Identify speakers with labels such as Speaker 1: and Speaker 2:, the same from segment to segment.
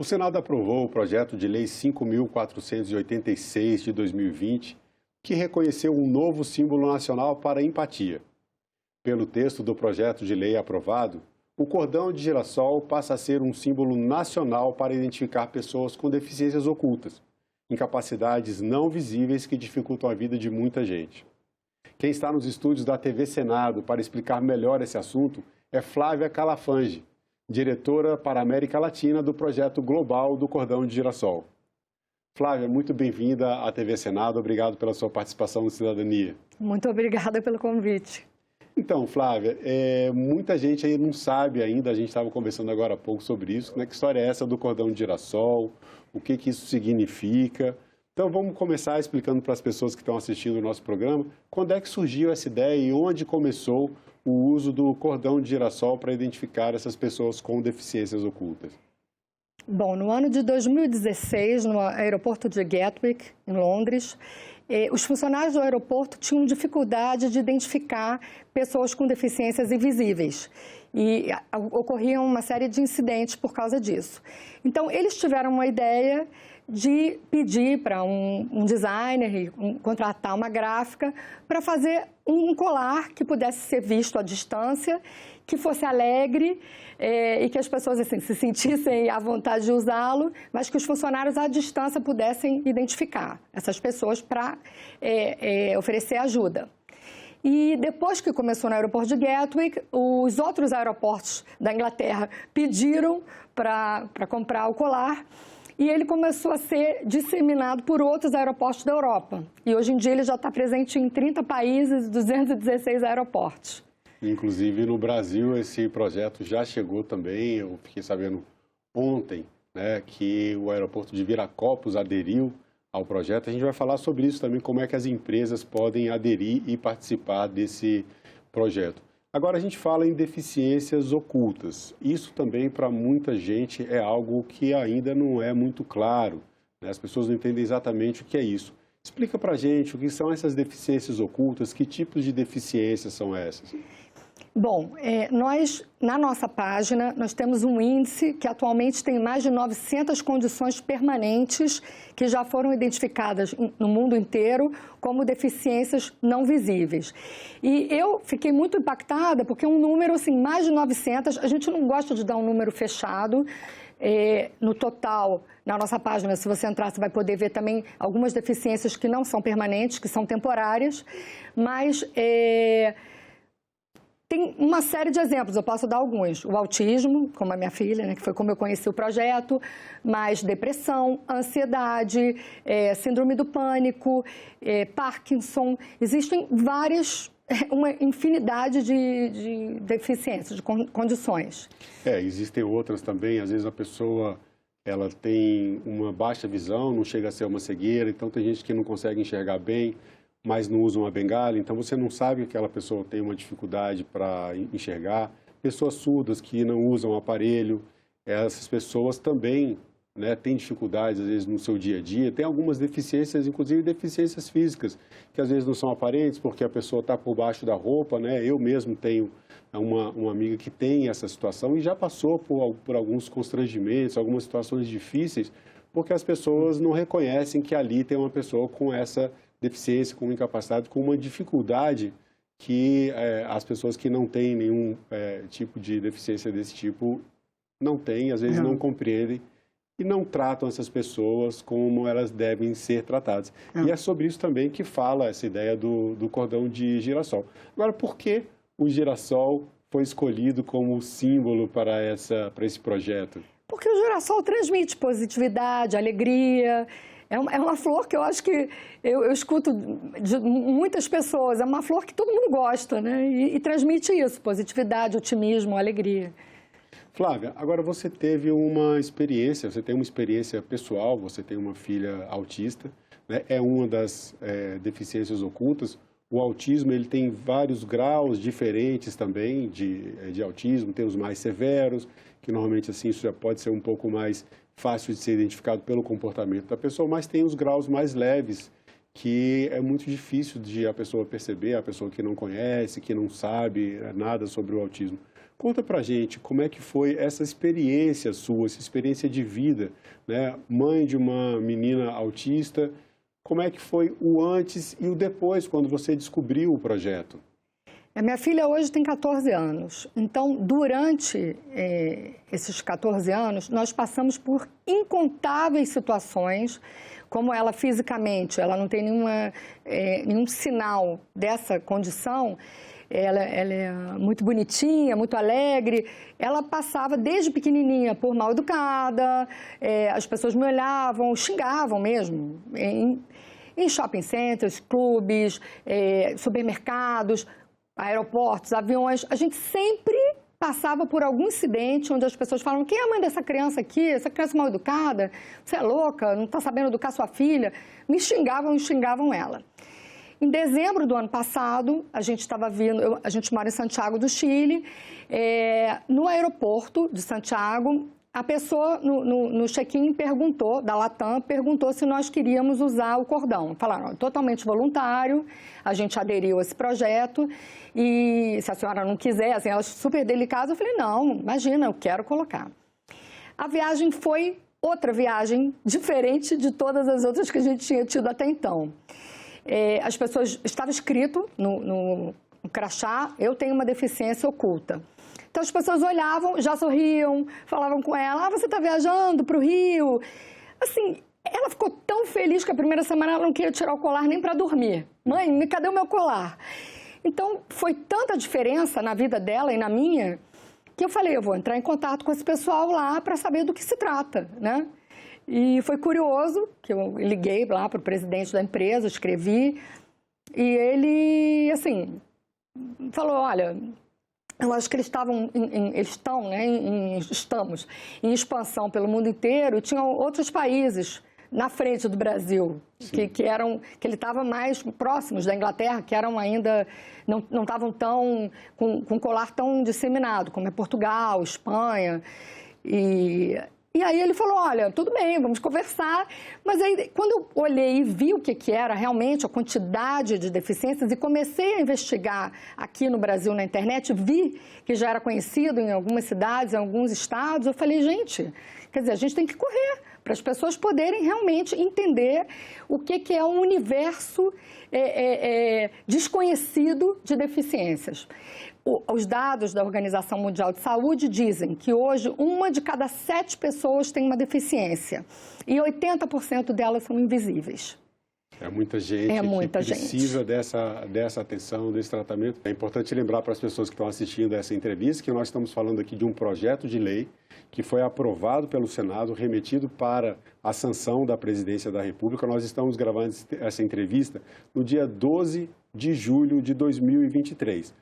Speaker 1: O Senado aprovou o projeto de lei 5.486 de 2020, que reconheceu um novo símbolo nacional para a empatia. Pelo texto do projeto de lei aprovado, o cordão de girassol passa a ser um símbolo nacional para identificar pessoas com deficiências ocultas, incapacidades não visíveis que dificultam a vida de muita gente. Quem está nos estúdios da TV Senado para explicar melhor esse assunto é Flávia Calafange, diretora para a América Latina do projeto global do Cordão de Girassol. Flávia, muito bem-vinda à TV Senado, obrigado pela sua participação no Cidadania.
Speaker 2: Muito obrigada pelo convite.
Speaker 1: Então, Flávia, muita gente aí não sabe ainda, a gente estava conversando agora há pouco sobre isso, né? Que história é essa do Cordão de Girassol, o que isso significa. Então, vamos começar explicando para as pessoas que estão assistindo o nosso programa, quando é que surgiu essa ideia e onde começou o uso do cordão de girassol para identificar essas pessoas com deficiências ocultas?
Speaker 2: Bom, no ano de 2016, no aeroporto de Gatwick, em Londres, os funcionários do aeroporto tinham dificuldade de identificar pessoas com deficiências invisíveis e ocorriam uma série de incidentes por causa disso. Então, eles tiveram uma ideia de pedir para um designer e contratar uma gráfica para fazer um colar que pudesse ser visto à distância, que fosse alegre e que as pessoas assim, se sentissem à vontade de usá-lo, mas que os funcionários à distância pudessem identificar essas pessoas para oferecer ajuda. E depois que começou no aeroporto de Gatwick, os outros aeroportos da Inglaterra pediram para comprar o colar e ele começou a ser disseminado por outros aeroportos da Europa. E hoje em dia ele já está presente em 30 países, 216 aeroportos.
Speaker 1: Inclusive no Brasil esse projeto já chegou também, eu fiquei sabendo ontem, né, que o aeroporto de Viracopos aderiu ao projeto. A gente vai falar sobre isso também, como é que as empresas podem aderir e participar desse projeto. Agora a gente fala em deficiências ocultas. Isso também para muita gente é algo que ainda não é muito claro, né? As pessoas não entendem exatamente o que é isso. Explica para a gente o que são essas deficiências ocultas, que tipos de deficiências são essas?
Speaker 2: Bom, na nossa página, nós temos um índice que atualmente tem mais de 900 condições permanentes que já foram identificadas no mundo inteiro como deficiências não visíveis. E eu fiquei muito impactada porque um número, assim, mais de 900, a gente não gosta de dar um número fechado. No total, na nossa página, se você entrar, você vai poder ver também algumas deficiências que não são permanentes, que são temporárias, mas tem uma série de exemplos, eu posso dar alguns. O autismo, como a minha filha, né, que foi como eu conheci o projeto, mas depressão, ansiedade, síndrome do pânico, Parkinson. Existem uma infinidade de deficiências, de condições.
Speaker 1: Existem outras também, às vezes a pessoa ela tem uma baixa visão, não chega a ser uma cegueira, então tem gente que não consegue enxergar bem, mas não usa uma bengala, então você não sabe que aquela pessoa tem uma dificuldade para enxergar. Pessoas surdas que não usam aparelho, essas pessoas também, né, têm dificuldades, às vezes, no seu dia a dia. Tem algumas deficiências, inclusive deficiências físicas, que às vezes não são aparentes, porque a pessoa está por baixo da roupa, né? Eu mesmo tenho uma amiga que tem essa situação e já passou por alguns constrangimentos, algumas situações difíceis, porque as pessoas não reconhecem que ali tem uma pessoa com essa deficiência, com incapacidade, com uma dificuldade que as pessoas que não têm nenhum tipo de deficiência desse tipo não têm, às vezes não compreendem e não tratam essas pessoas como elas devem ser tratadas. E é sobre isso também que fala essa ideia do cordão de girassol. Agora, por que o girassol foi escolhido como símbolo para esse projeto?
Speaker 2: Porque o girassol transmite positividade, alegria. É uma flor que eu acho que eu escuto de muitas pessoas, é uma flor que todo mundo gosta, né? E transmite isso, positividade, otimismo, alegria.
Speaker 1: Flávia, agora você teve uma experiência, você tem uma experiência pessoal, você tem uma filha autista, né? É uma das deficiências ocultas. O autismo ele tem vários graus diferentes também de autismo, tem os mais severos, que normalmente assim, isso já pode ser um pouco mais fácil de ser identificado pelo comportamento da pessoa, mas tem os graus mais leves que é muito difícil de a pessoa perceber, a pessoa que não conhece, que não sabe nada sobre o autismo. Conta pra gente como é que foi essa experiência sua, essa experiência de vida, né? Mãe de uma menina autista, como é que foi o antes e o depois, quando você descobriu o projeto?
Speaker 2: A minha filha hoje tem 14 anos, então durante esses 14 anos nós passamos por incontáveis situações, como ela fisicamente, ela não tem nenhum sinal dessa condição, ela é muito bonitinha, muito alegre, ela passava desde pequenininha por mal educada, as pessoas me olhavam, xingavam mesmo, em shopping centers, clubes, supermercados, aeroportos, aviões, a gente sempre passava por algum incidente onde as pessoas falam: quem é a mãe dessa criança aqui? Essa criança mal educada? Você é louca? Não está sabendo educar sua filha? Me xingavam e xingavam ela. Em dezembro do ano passado, a gente estava vindo, a gente mora em Santiago do Chile, no aeroporto de Santiago, a pessoa no check-in da Latam perguntou se nós queríamos usar o cordão. Falaram: totalmente voluntário, a gente aderiu a esse projeto e se a senhora não quiser, assim, ela super delicada, eu falei: não, imagina, eu quero colocar. A viagem foi outra viagem diferente de todas as outras que a gente tinha tido até então. As pessoas, estava escrito no crachá: eu tenho uma deficiência oculta. Então, as pessoas olhavam, já sorriam, falavam com ela: você está viajando para o Rio? Assim, ela ficou tão feliz que a primeira semana ela não queria tirar o colar nem para dormir. Mãe, cadê o meu colar? Então, foi tanta diferença na vida dela e na minha, que eu falei: eu vou entrar em contato com esse pessoal lá para saber do que se trata, né? E foi curioso que eu liguei lá para o presidente da empresa, escrevi, e ele, assim, falou: olha, eu acho que eles estamos em expansão pelo mundo inteiro, e tinham outros países na frente do Brasil, que ele estava mais próximos da Inglaterra, que eram ainda, não estavam tão, com colar tão disseminado, como é Portugal, Espanha, E aí ele falou: olha, tudo bem, vamos conversar. Mas aí, quando eu olhei e vi o que era realmente a quantidade de deficiências e comecei a investigar aqui no Brasil na internet, vi que já era conhecido em algumas cidades, em alguns estados, eu falei: gente, quer dizer, a gente tem que correr para as pessoas poderem realmente entender o que é um universo desconhecido de deficiências. Os dados da Organização Mundial de Saúde dizem que hoje 1 de cada 7 pessoas tem uma deficiência e 80% delas são invisíveis.
Speaker 1: É muita gente que precisa dessa atenção, desse tratamento. É importante lembrar para as pessoas que estão assistindo essa entrevista que nós estamos falando aqui de um projeto de lei que foi aprovado pelo Senado, remetido para a sanção da Presidência da República. Nós estamos gravando essa entrevista no dia 12 de julho de 2023.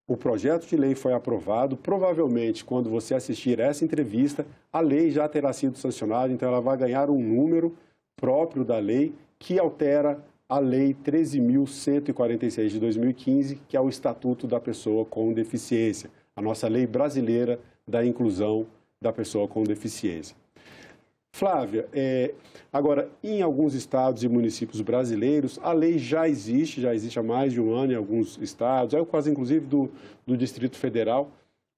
Speaker 1: O projeto de lei foi aprovado, provavelmente, quando você assistir essa entrevista, a lei já terá sido sancionada, então ela vai ganhar um número próprio da lei que altera a Lei 13.146 de 2015, que é o Estatuto da Pessoa com Deficiência, a nossa lei brasileira da inclusão da pessoa com deficiência. Flávia, agora, em alguns estados e municípios brasileiros, a lei já existe há mais de um ano em alguns estados, é o caso, inclusive, do Distrito Federal,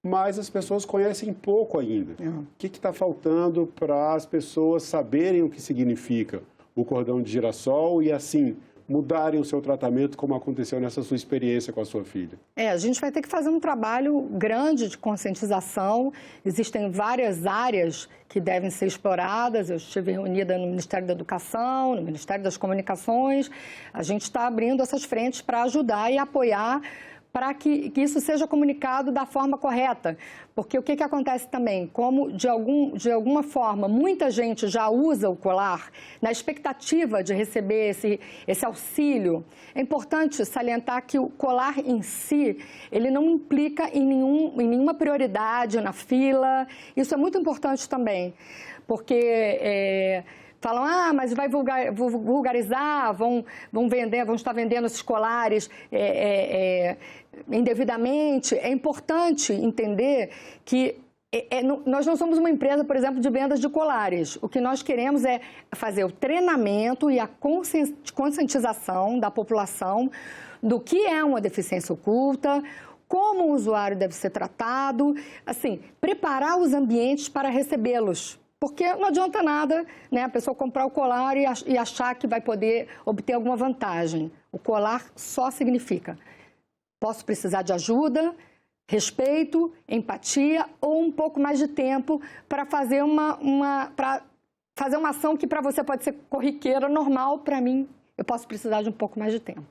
Speaker 1: mas as pessoas conhecem pouco ainda. O que está faltando para as pessoas saberem o que significa o cordão de girassol e, assim, mudarem o seu tratamento, como aconteceu nessa sua experiência com a sua filha? A gente vai ter que fazer um trabalho grande de conscientização. Existem várias áreas que devem ser exploradas. Eu estive reunida no Ministério da Educação, no Ministério das Comunicações. A gente está abrindo essas frentes para ajudar e apoiar para que isso seja comunicado da forma correta. Porque o que acontece também? Como, de alguma forma, muita gente já usa o colar na expectativa de receber esse auxílio, é importante salientar que o colar em si, ele não implica em nenhuma prioridade na fila. Isso é muito importante também, porque falam: mas vai vulgarizar, vão estar vendendo esses colares indevidamente. É importante entender que
Speaker 2: Nós não somos uma empresa, por exemplo, de vendas de colares. O que nós queremos é fazer o treinamento e a conscientização da população do que é uma deficiência oculta, como o usuário deve ser tratado, assim, preparar os ambientes para recebê-los. Porque não adianta nada, né, a pessoa comprar o colar e achar que vai poder obter alguma vantagem. O colar só significa: posso precisar de ajuda, respeito, empatia ou um pouco mais de tempo para fazer uma ação que para você pode ser corriqueira, normal, para mim eu posso precisar de um pouco mais de tempo.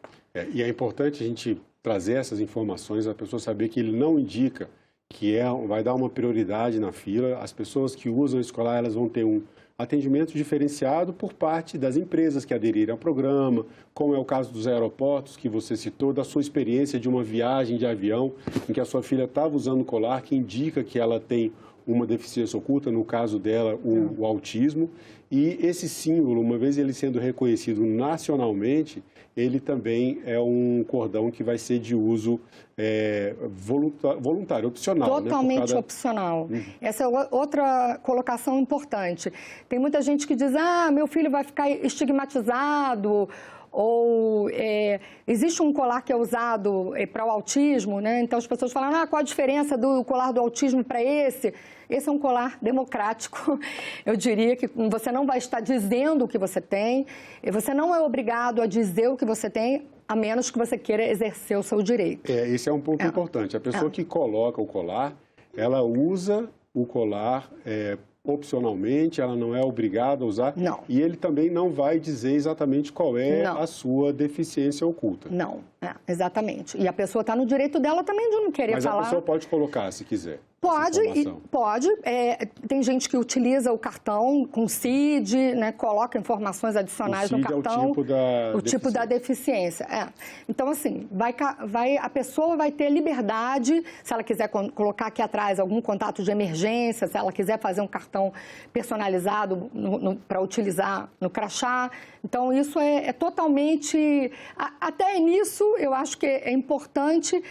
Speaker 1: E é importante a gente trazer essas informações, a pessoa saber que ele não indica que vai dar uma prioridade na fila. As pessoas que usam esse colar, elas vão ter um atendimento diferenciado por parte das empresas que aderirem ao programa, como é o caso dos aeroportos que você citou, da sua experiência de uma viagem de avião em que a sua filha estava usando o colar, que indica que ela tem uma deficiência oculta, no caso dela, o autismo. E esse símbolo, uma vez ele sendo reconhecido nacionalmente, ele também é um cordão que vai ser de uso voluntário, opcional.
Speaker 2: Totalmente opcional. Essa é outra colocação importante. Tem muita gente que diz: meu filho vai ficar estigmatizado, ou existe um colar que é usado para o autismo, né? Então as pessoas falam: qual a diferença do colar do autismo para esse? Esse é um colar democrático. Eu diria que você não vai estar dizendo o que você tem, e você não é obrigado a dizer o que você tem, a menos que você queira exercer o seu direito.
Speaker 1: Esse é um ponto importante. A pessoa que coloca o colar, ela usa o colar opcionalmente, ela não é obrigada a usar.
Speaker 2: Não.
Speaker 1: E ele também não vai dizer exatamente qual é a sua deficiência oculta.
Speaker 2: Não, exatamente. E a pessoa está no direito dela também de não querer falar.
Speaker 1: Mas a pessoa pode colocar, se quiser.
Speaker 2: Pode. Tem gente que utiliza o cartão com CID, né, coloca informações adicionais no cartão.
Speaker 1: O tipo da
Speaker 2: deficiência. Então, assim, a pessoa vai ter liberdade, se ela quiser colocar aqui atrás algum contato de emergência, se ela quiser fazer um cartão personalizado para utilizar no crachá. Então, isso é totalmente... Até nisso, eu acho que é importante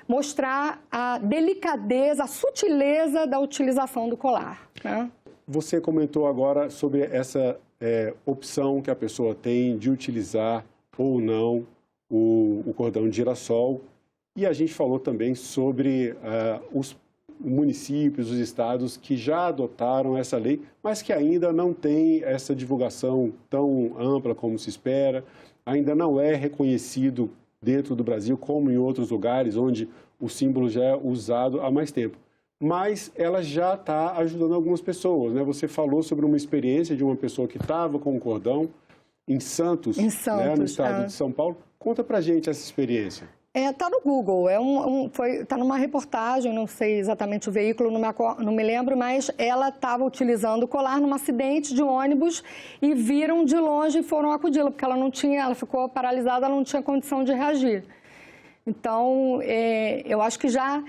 Speaker 2: mostrar a delicadeza, a sutileza da utilização do colar, né?
Speaker 1: Você comentou agora sobre essa opção que a pessoa tem de utilizar ou não o cordão de girassol. E a gente falou também sobre os municípios, os estados que já adotaram essa lei, mas que ainda não tem essa divulgação tão ampla como se espera, ainda não é reconhecido dentro do Brasil, como em outros lugares, onde o símbolo já é usado há mais tempo. Mas ela já está ajudando algumas pessoas, né? Você falou sobre uma experiência de uma pessoa que estava com um cordão em Santos, né, no estado de São Paulo. Conta pra gente essa experiência.
Speaker 2: Está no Google, está numa reportagem, não sei exatamente o veículo, não me lembro, mas ela estava utilizando o colar num acidente de ônibus e viram de longe e foram acudi-la, porque ela ficou paralisada, ela não tinha condição de reagir. Então, eu acho que já,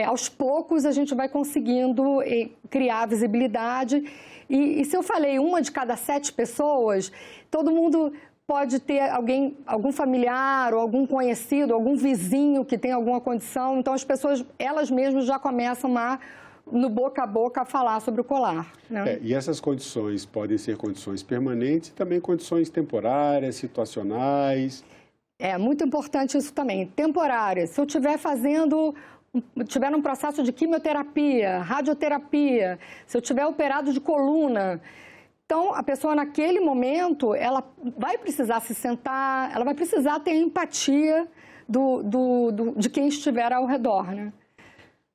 Speaker 2: aos poucos, a gente vai conseguindo criar visibilidade. E se eu falei 1 de cada 7 pessoas, todo mundo pode ter algum familiar ou algum conhecido, algum vizinho que tem alguma condição. Então, as pessoas, elas mesmas já começam no boca a boca, a falar sobre o colar, né?
Speaker 1: E essas condições podem ser condições permanentes e também condições temporárias, situacionais.
Speaker 2: É muito importante isso também. Temporárias. Se eu estiver tiver num processo de quimioterapia, radioterapia, se eu tiver operado de coluna... Então, a pessoa, naquele momento, ela vai precisar se sentar, ela vai precisar ter empatia de quem estiver ao redor, né?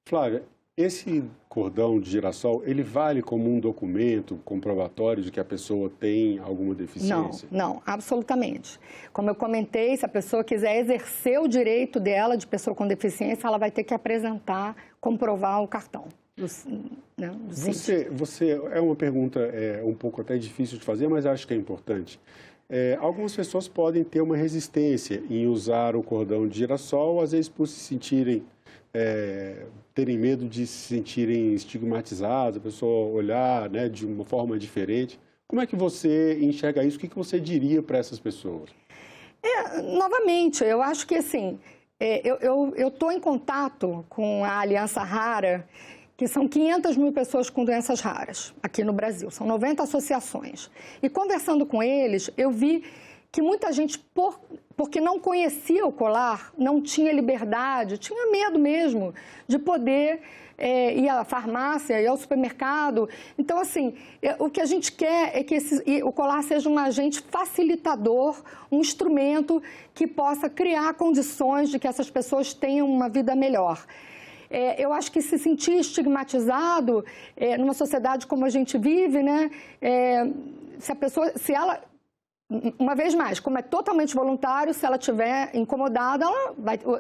Speaker 1: Flávia, esse cordão de girassol, ele vale como um documento comprobatório de que a pessoa tem alguma deficiência?
Speaker 2: Não, absolutamente. Como eu comentei, se a pessoa quiser exercer o direito dela de pessoa com deficiência, ela vai ter que apresentar, comprovar o cartão.
Speaker 1: Você é uma pergunta um pouco até difícil de fazer, mas acho que é importante. Algumas pessoas podem ter uma resistência em usar o cordão de girassol, às vezes por se sentirem, terem medo de se sentirem estigmatizadas, a pessoa olhar, né, de uma forma diferente. Como é que você enxerga isso? O que você diria para essas pessoas?
Speaker 2: Novamente, eu acho que assim, eu estou em contato com a Aliança Rara que são 500 mil pessoas com doenças raras aqui no Brasil, são 90 associações. E conversando com eles, eu vi que muita gente, porque não conhecia o colar, não tinha liberdade, tinha medo mesmo de poder ir à farmácia, ir ao supermercado. Então, assim, o que a gente quer é que o colar seja um agente facilitador, um instrumento que possa criar condições de que essas pessoas tenham uma vida melhor. Eu acho que se sentir estigmatizado numa sociedade como a gente vive, né? Se ela, uma vez mais, como é totalmente voluntário, se ela estiver incomodada, ela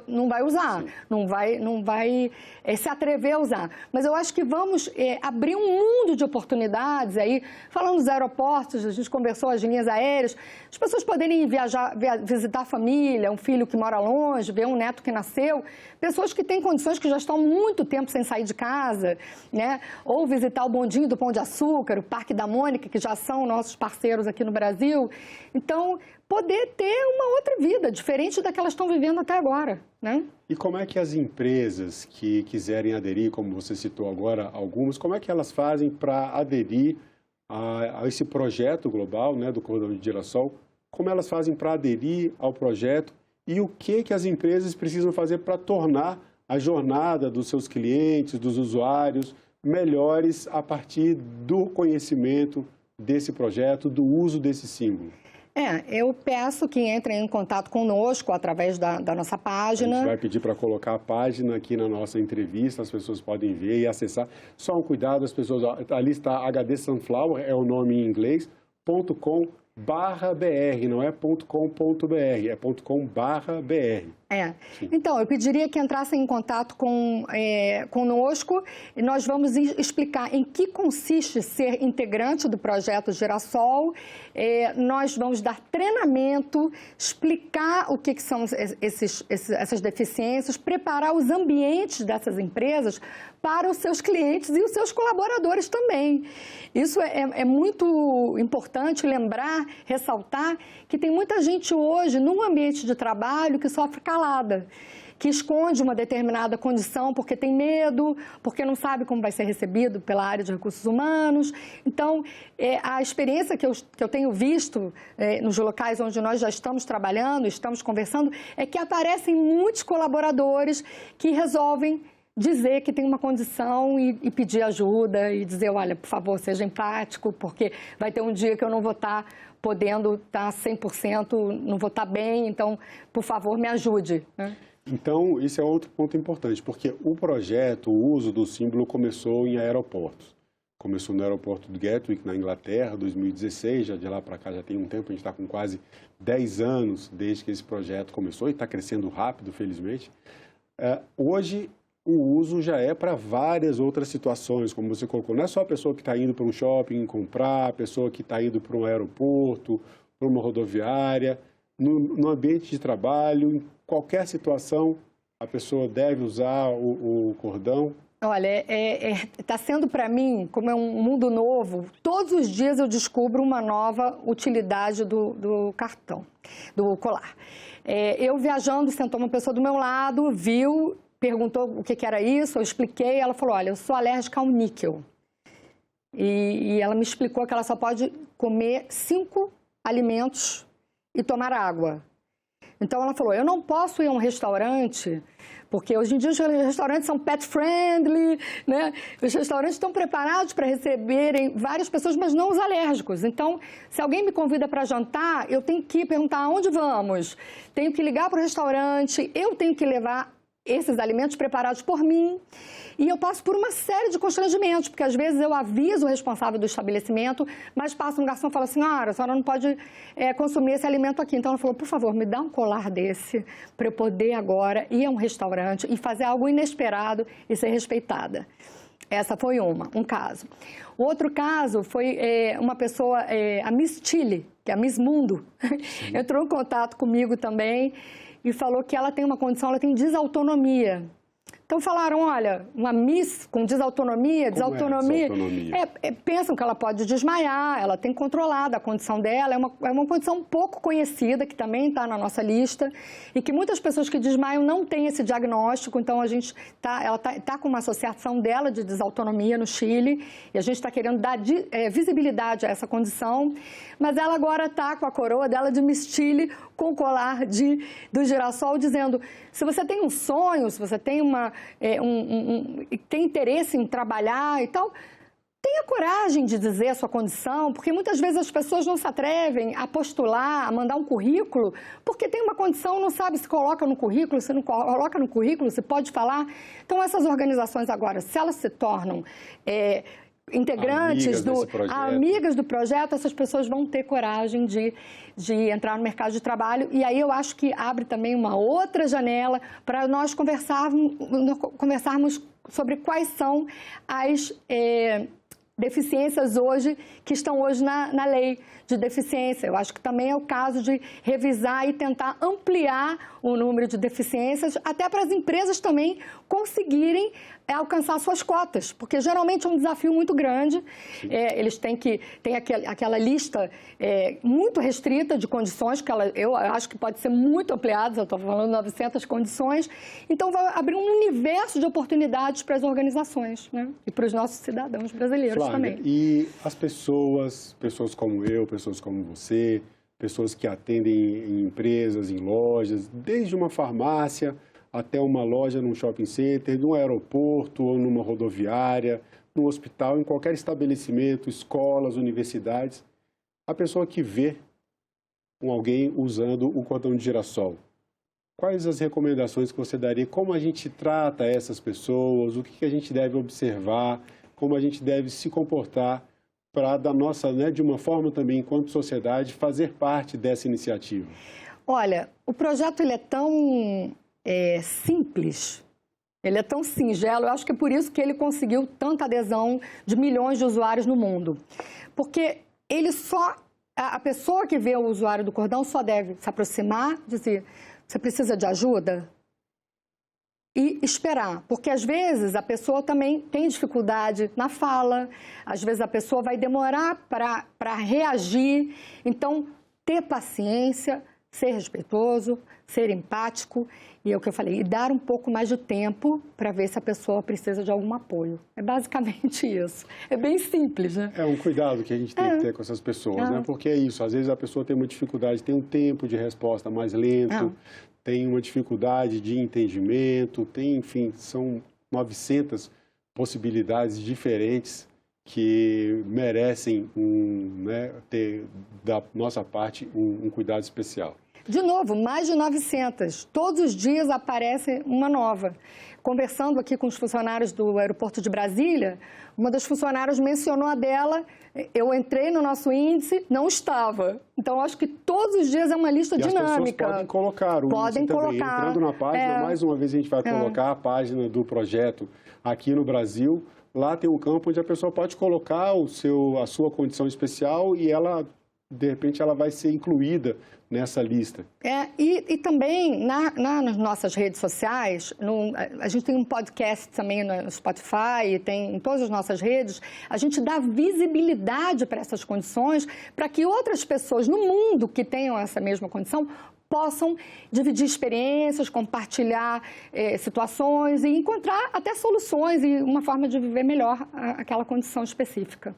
Speaker 2: não vai usar, não vai se atrever a usar. Mas eu acho que vamos abrir um mundo de oportunidades aí, falando dos aeroportos, a gente conversou as linhas aéreas, as pessoas poderem viajar, visitar a família, um filho que mora longe, ver um neto que nasceu, pessoas que têm condições que já estão há muito tempo sem sair de casa, né? Ou visitar o Bondinho do Pão de Açúcar, o Parque da Mônica, que já são nossos parceiros aqui no Brasil. Então, poder ter uma outra vida, diferente da que elas estão vivendo até agora, né?
Speaker 1: E como é que as empresas que quiserem aderir, como você citou agora, algumas, como é que elas fazem para aderir a esse projeto global, né, do Cordão de Girassol? Como elas fazem para aderir ao projeto e o que as empresas precisam fazer para tornar a jornada dos seus clientes, dos usuários, melhores a partir do conhecimento desse projeto, do uso desse símbolo?
Speaker 2: Eu peço que entrem em contato conosco através da nossa página.
Speaker 1: A gente vai pedir para colocar a página aqui na nossa entrevista, as pessoas podem ver e acessar. Só um cuidado, as pessoas, ali está HD Sunflower, é o nome em inglês, .com/br, não é .com.br, é .com/br.
Speaker 2: Então, eu pediria que entrassem em contato conosco e nós vamos explicar em que consiste ser integrante do projeto Girassol. Nós vamos dar treinamento, explicar o que são essas deficiências, preparar os ambientes dessas empresas para os seus clientes e os seus colaboradores também. Isso é muito importante lembrar, ressaltar que tem muita gente hoje num ambiente de trabalho que sofre calada, que esconde uma determinada condição porque tem medo, porque não sabe como vai ser recebido pela área de recursos humanos. Então, a experiência que eu tenho visto nos locais onde nós já estamos trabalhando, estamos conversando, é que aparecem muitos colaboradores que resolvem dizer que tem uma condição e pedir ajuda e dizer, olha, por favor, seja empático, porque vai ter um dia que eu não vou estar podendo estar 100%, não vou estar bem, então, por favor, me ajude, né?
Speaker 1: Então, esse é outro ponto importante, porque o projeto, o uso do símbolo começou em aeroportos. Começou no aeroporto de Gatwick, na Inglaterra, 2016, já de lá para cá já tem um tempo, a gente está com quase 10 anos desde que esse projeto começou e está crescendo rápido, felizmente. Hoje, o uso já é para várias outras situações, como você colocou. Não é só a pessoa que está indo para um shopping comprar, a pessoa que está indo para um aeroporto, para uma rodoviária, no ambiente de trabalho, em qualquer situação, a pessoa deve usar o cordão.
Speaker 2: Olha, está sendo para mim, como é um mundo novo, todos os dias eu descubro uma nova utilidade do cartão, do colar. Eu viajando, sentou uma pessoa do meu lado, viu, perguntou o que era isso, eu expliquei, ela falou, olha, eu sou alérgica ao níquel. E ela me explicou que ela só pode comer 5 alimentos e tomar água. Então ela falou, eu não posso ir a um restaurante, porque hoje em dia os restaurantes são pet friendly, né? Os restaurantes estão preparados para receberem várias pessoas, mas não os alérgicos. Então, se alguém me convida para jantar, eu tenho que perguntar aonde vamos, tenho que ligar para o restaurante, eu tenho que levar esses alimentos preparados por mim. E eu passo por uma série de constrangimentos, porque às vezes eu aviso o responsável do estabelecimento, mas passa um garçom e fala assim, a senhora não pode consumir esse alimento aqui. Então ela falou, por favor, me dá um colar desse para eu poder agora ir a um restaurante e fazer algo inesperado e ser respeitada. Essa foi um caso. O outro caso foi uma pessoa, a Miss Chile, que é a Miss Mundo, entrou em contato comigo também e falou que ela tem uma condição, ela tem desautonomia. Então falaram, olha, uma Miss com desautonomia,
Speaker 1: desautonomia?
Speaker 2: Pensam que ela pode desmaiar, ela tem controlado a condição dela, é uma condição pouco conhecida, que também está na nossa lista, e que muitas pessoas que desmaiam não têm esse diagnóstico, então ela está com uma associação dela de desautonomia no Chile, e a gente está querendo dar visibilidade a essa condição, mas ela agora está com a coroa dela de Miss Chile, com o colar do girassol, dizendo, se você tem um sonho, se você tem tem interesse em trabalhar e tal, tenha coragem de dizer a sua condição, porque muitas vezes as pessoas não se atrevem a postular, a mandar um currículo, porque tem uma condição, não sabe se coloca no currículo, se não coloca no currículo, se pode falar. Então, essas organizações agora, se elas se tornam integrantes amigas do projeto, essas pessoas vão ter coragem de entrar no mercado de trabalho, e aí eu acho que abre também uma outra janela para nós conversarmos sobre quais são as deficiências hoje, que estão hoje na lei de deficiência. Eu acho que também é o caso de revisar e tentar ampliar o número de deficiências, até para as empresas também conseguirem alcançar suas cotas, porque geralmente é um desafio muito grande. Eles têm aquela lista muito restrita de condições, que eu acho que pode ser muito ampliada, eu estou falando 900 condições, então vai abrir um universo de oportunidades para as organizações, né? E para os nossos cidadãos brasileiros, Flávia, também.
Speaker 1: E as pessoas como eu, pessoas como você, pessoas que atendem em empresas, em lojas, desde uma farmácia até uma loja num shopping center, num aeroporto ou numa rodoviária, num hospital, em qualquer estabelecimento, escolas, universidades, a pessoa que vê alguém usando o cordão de girassol, quais as recomendações que você daria? Como a gente trata essas pessoas? O que a gente deve observar? Como a gente deve se comportar para, de uma forma também, enquanto sociedade, fazer parte dessa iniciativa?
Speaker 2: Olha, o projeto ele é tão simples, ele é tão singelo, eu acho que é por isso que ele conseguiu tanta adesão de milhões de usuários no mundo. Porque a pessoa que vê o usuário do cordão só deve se aproximar, dizer, você precisa de ajuda? E esperar, porque às vezes a pessoa também tem dificuldade na fala, às vezes a pessoa vai demorar para reagir, então ter paciência, ser respeitoso, ser empático, e é o que eu falei, e dar um pouco mais de tempo para ver se a pessoa precisa de algum apoio. É basicamente isso. É bem simples, né?
Speaker 1: É um cuidado que a gente tem que ter com essas pessoas, né? Porque é isso, às vezes a pessoa tem uma dificuldade, tem um tempo de resposta mais lento, tem uma dificuldade de entendimento, enfim, são 900 possibilidades diferentes que merecem ter da nossa parte um cuidado especial.
Speaker 2: De novo, mais de 900. Todos os dias aparece uma nova. Conversando aqui com os funcionários do aeroporto de Brasília, uma das funcionárias mencionou a dela, eu entrei no nosso índice, não estava. Então, acho que todos os dias é uma lista dinâmica.
Speaker 1: As pessoas podem colocar o índice também. Entrando na página, mais uma vez a gente vai colocar a página do projeto aqui no Brasil. Lá tem um campo onde a pessoa pode colocar a sua condição especial e ela, de repente, ela vai ser incluída nessa lista.
Speaker 2: E também nas nossas redes sociais, a gente tem um podcast também no Spotify, tem em todas as nossas redes, a gente dá visibilidade para essas condições, para que outras pessoas no mundo que tenham essa mesma condição possam dividir experiências, compartilhar situações e encontrar até soluções e uma forma de viver melhor aquela condição específica.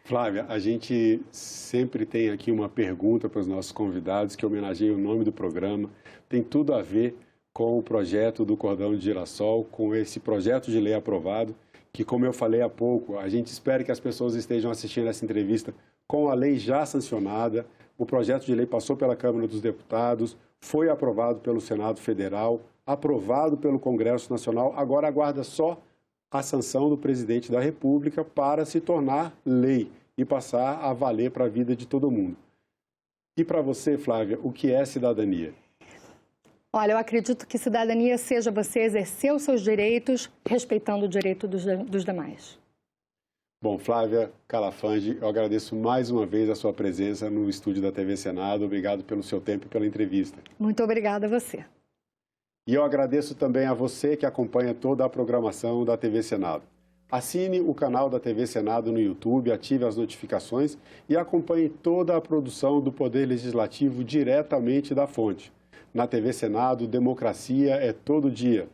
Speaker 1: Flávia, a gente sempre tem aqui uma pergunta para os nossos convidados que homenageia o nome do programa. Tem tudo a ver com o projeto do Cordão de Girassol, com esse projeto de lei aprovado, que, como eu falei há pouco, a gente espera que as pessoas estejam assistindo essa entrevista com a lei já sancionada. O projeto de lei passou pela Câmara dos Deputados, foi aprovado pelo Senado Federal, aprovado pelo Congresso Nacional, agora aguarda só a sanção do presidente da República para se tornar lei e passar a valer para a vida de todo mundo. E para você, Flávia, o que é cidadania?
Speaker 2: Olha, eu acredito que cidadania seja você exercer os seus direitos respeitando o direito dos demais.
Speaker 1: Bom, Flávia Calafange, eu agradeço mais uma vez a sua presença no estúdio da TV Senado. Obrigado pelo seu tempo e pela entrevista.
Speaker 2: Muito obrigada a você.
Speaker 1: E eu agradeço também a você que acompanha toda a programação da TV Senado. Assine o canal da TV Senado no YouTube, ative as notificações e acompanhe toda a produção do Poder Legislativo diretamente da fonte. Na TV Senado, democracia é todo dia.